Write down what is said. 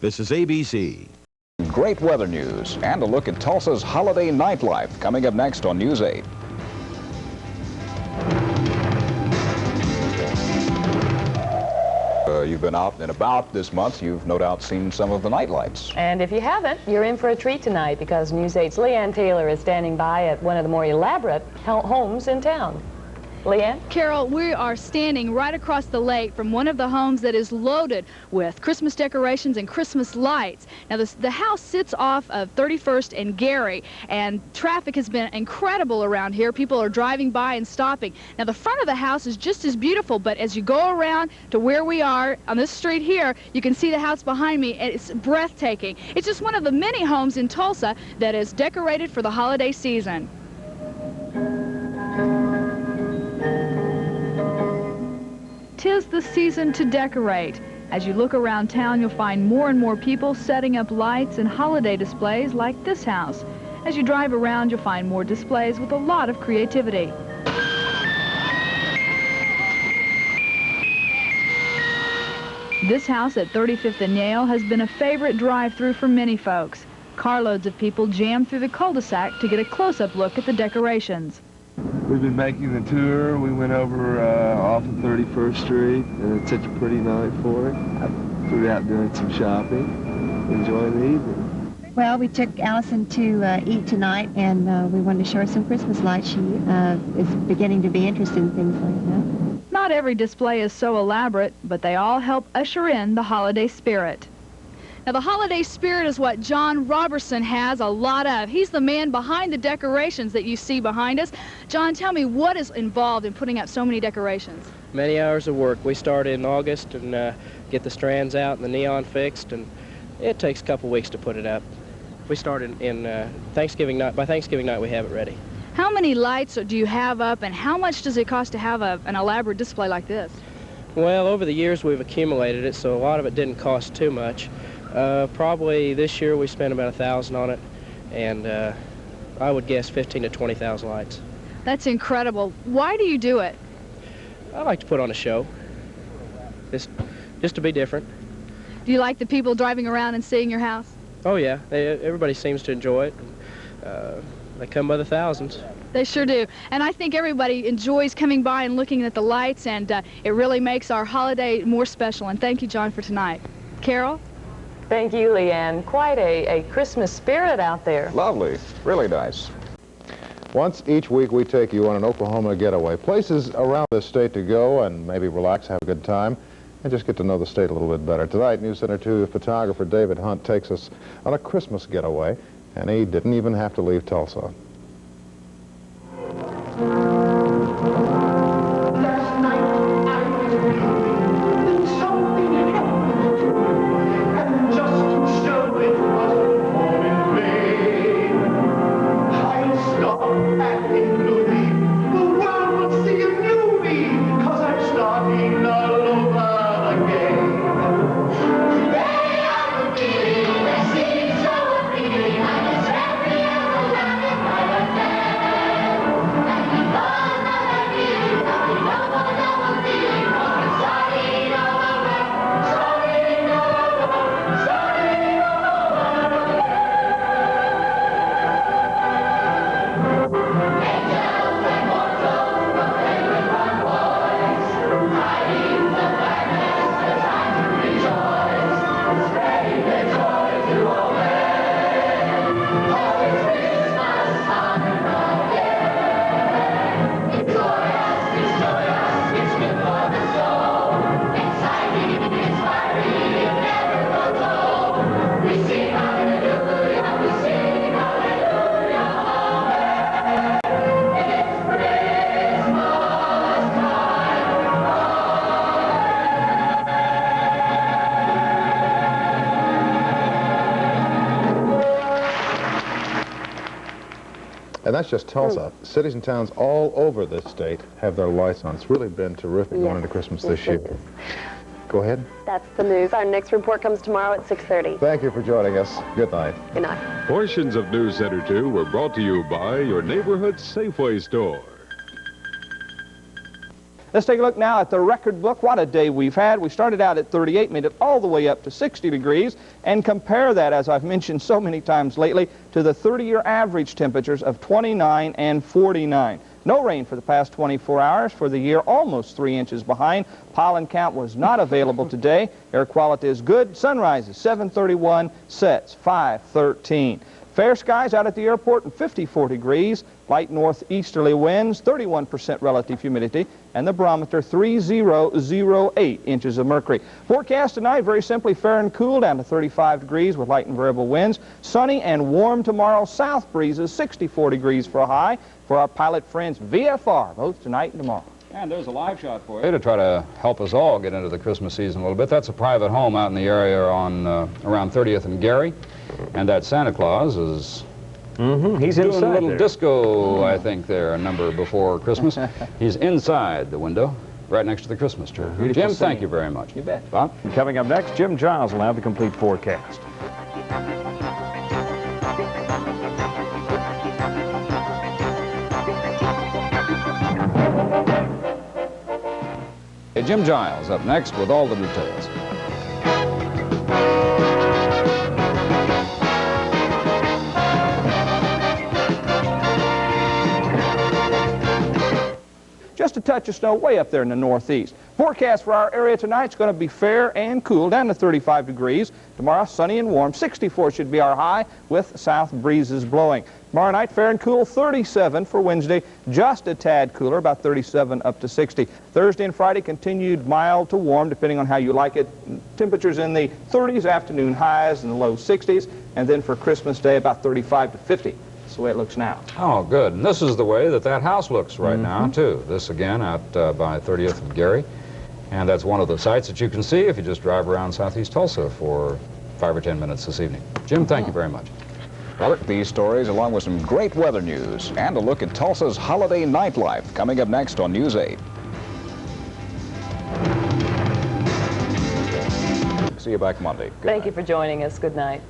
This is ABC. Great weather news and a look at Tulsa's holiday nightlife coming up next on News 8. You've been out and about this month. You've no doubt seen some of the nightlights. And if you haven't, you're in for a treat tonight because News 8's Leanne Taylor is standing by at one of the more elaborate homes in town. Leanne? Carol, we are standing right across the lake from one of the homes that is loaded with Christmas decorations and Christmas lights. Now, the house sits off of 31st and Gary, and traffic has been incredible around here. People are driving by and stopping. Now, the front of the house is just as beautiful, but as you go around to where we are on this street here, you can see the house behind me, and it's breathtaking. It's just one of the many homes in Tulsa that is decorated for the holiday season. 'Tis the season to decorate. As you look around town, you'll find more and more people setting up lights and holiday displays like this house. As you drive around, you'll find more displays with a lot of creativity. This house at 35th and Yale has been a favorite drive-through for many folks. Carloads of people jam through the cul-de-sac to get a close-up look at the decorations. We've been making the tour. We went over off of 31st Street, and it's such a pretty night for it. I flew out doing some shopping, enjoying the evening. Well, we took Allison to eat tonight, and we wanted to show her some Christmas lights. She is beginning to be interested in things like that. Not every display is so elaborate, but they all help usher in the holiday spirit. Now, the holiday spirit is what John Robertson has a lot of. He's the man behind the decorations that you see behind us. John, tell me, what is involved in putting up so many decorations? Many hours of work. We started in August and get the strands out and the neon fixed, and it takes a couple weeks to put it up. We started in Thanksgiving night. By Thanksgiving night, we have it ready. How many lights do you have up, and how much does it cost to have an elaborate display like this? Well, over the years, we've accumulated it, so a lot of it didn't cost too much. Probably this year we spent about $1,000 on it, and I would guess 15 to 20,000 lights. That's incredible. Why do you do it? I like to put on a show, just to be different. Do you like the people driving around and seeing your house? Oh yeah, everybody seems to enjoy it. They come by the thousands. They sure do. And I think everybody enjoys coming by and looking at the lights, and it really makes our holiday more special. And thank you, John, for tonight. Carol? Thank you, Leanne. Quite a Christmas spirit out there. Lovely. Really nice. Once each week, we take you on an Oklahoma getaway. Places around the state to go and maybe relax, have a good time, and just get to know the state a little bit better. Tonight, News Center 2 photographer David Hunt takes us on a Christmas getaway, and he didn't even have to leave Tulsa. And that's just Tulsa. Cities and towns all over this state have their lights on. It's really been terrific going into Christmas this year. Go ahead. That's the news. Our next report comes tomorrow at 6:30. Thank you for joining us. Good night. Good night. Portions of News Center 2 were brought to you by your neighborhood Safeway store. Let's take a look now at the record book. What a day we've had. We started out at 38, made it all the way up to 60 degrees, and compare that, as I've mentioned so many times lately, to the 30-year average temperatures of 29 and 49. No rain for the past 24 hours. For the year, almost 3 inches behind. Pollen count was not available today. Air quality is good. Sunrise is 7:31, sets 5:13. Fair skies out at the airport and 54 degrees. Light northeasterly winds, 31% relative humidity, and the barometer 3008 inches of mercury. Forecast tonight, very simply fair and cool, down to 35 degrees with light and variable winds. Sunny and warm tomorrow. South breezes, 64 degrees for a high. For our pilot friends, VFR, both tonight and tomorrow. And there's a live shot for you to try to help us all get into the Christmas season a little bit. That's a private home out in the area on around 30th and Gary. And that Santa Claus is he's doing inside a little there. disco, I think, there, a number before Christmas. He's inside the window, right next to the Christmas tree. Jim, thank you very much. You bet. Bob? And coming up next, Jim Giles will have the complete forecast. Hey, Jim Giles up next with all the details. Just a touch of snow way up there in the northeast. Forecast for our area tonight is going to be fair and cool, down to 35 degrees. Tomorrow, sunny and warm. 64 should be our high with south breezes blowing. Tomorrow night, fair and cool, 37 for Wednesday. Just a tad cooler, about 37 up to 60. Thursday and Friday, continued mild to warm, depending on how you like it. Temperatures in the 30s, afternoon highs in the low 60s. And then for Christmas Day, about 35 to 50. That's the way it looks now. Oh, good. And this is the way that house looks right now, too. This, again, out by 30th and Gary. And that's one of the sights that you can see if you just drive around southeast Tulsa for 5 or 10 minutes this evening. Jim, thank you very much. Robert, these stories, along with some great weather news and a look at Tulsa's holiday nightlife, coming up next on News 8. See you back Monday. Good Thank night. you for joining us. Good night.